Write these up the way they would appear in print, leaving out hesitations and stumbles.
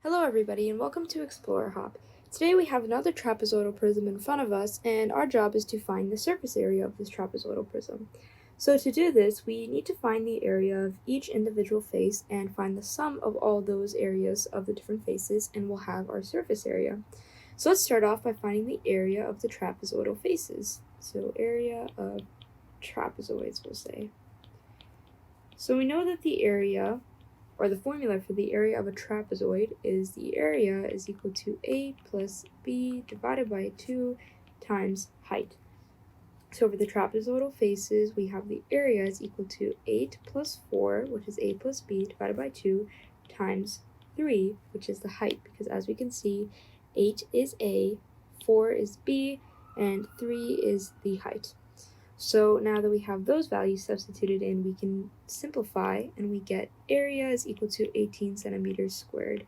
Hello everybody and welcome to Explorer Hop. Today we have another trapezoidal prism in front of us, and our job is to find the surface area of this trapezoidal prism. So to do this, we need to find the area of each individual face and find the sum of all those areas of the different faces, and we'll have our surface area. So let's start off by finding the area of the trapezoidal faces. So area of trapezoids, we'll say. So we know that the area, or the formula for the area of a trapezoid, is the area is equal to a plus b divided by 2 times height. So for the trapezoidal faces, we have the area is equal to 8 plus 4, which is a plus b divided by 2 times 3, which is the height, because as we can see, 8 is a, 4 is b, and 3 is the height. So now that we have those values substituted in, we can simplify, and we get area is equal to 18 centimeters squared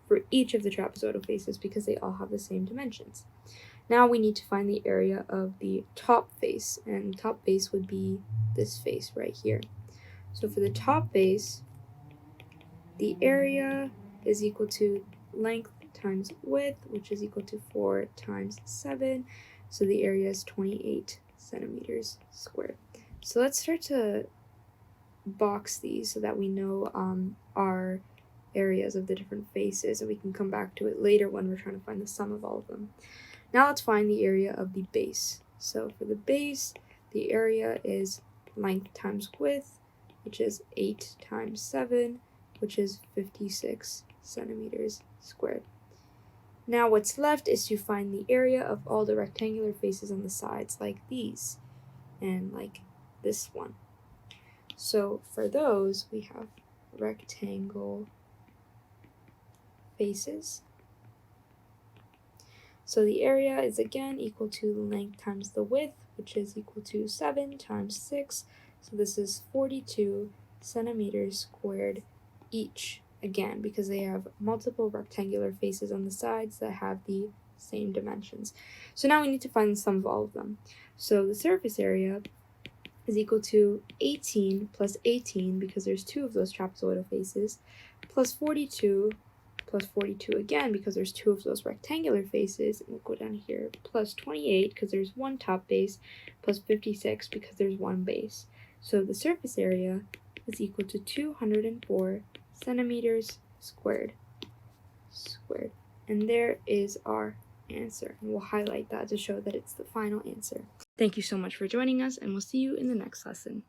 for each of the trapezoidal faces, because they all have the same dimensions. Now we need to find the area of the top face, and the top face would be this face right here. So for the top face, the area is equal to length times width, which is equal to 4 times 7, so the area is 28 centimeters squared. So let's start to box these so that we know our areas of the different faces, and we can come back to it later when we're trying to find the sum of all of them. Now let's find the area of the base. So for the base, the area is length times width, which is 8 times 7, which is 56 centimeters squared. Now what's left is to find the area of all the rectangular faces on the sides, like these, and like this one. So for those, we have rectangle faces. So the area is again equal to the length times the width, which is equal to 7 times 6. So this is 42 centimeters squared each, again, because they have multiple rectangular faces on the sides that have the same dimensions. So now we need to find the sum of all of them. So the surface area is equal to 18 plus 18, because there's 2 of those trapezoidal faces, plus 42 plus 42 again, because there's 2 of those rectangular faces, and we'll go down here, plus 28, because there's 1 top base, plus 56, because there's 1 base. So the surface area is equal to 204 centimeters squared. And there is our answer, and we'll highlight that to show that it's the final answer. Thank you so much for joining us, and we'll see you in the next lesson.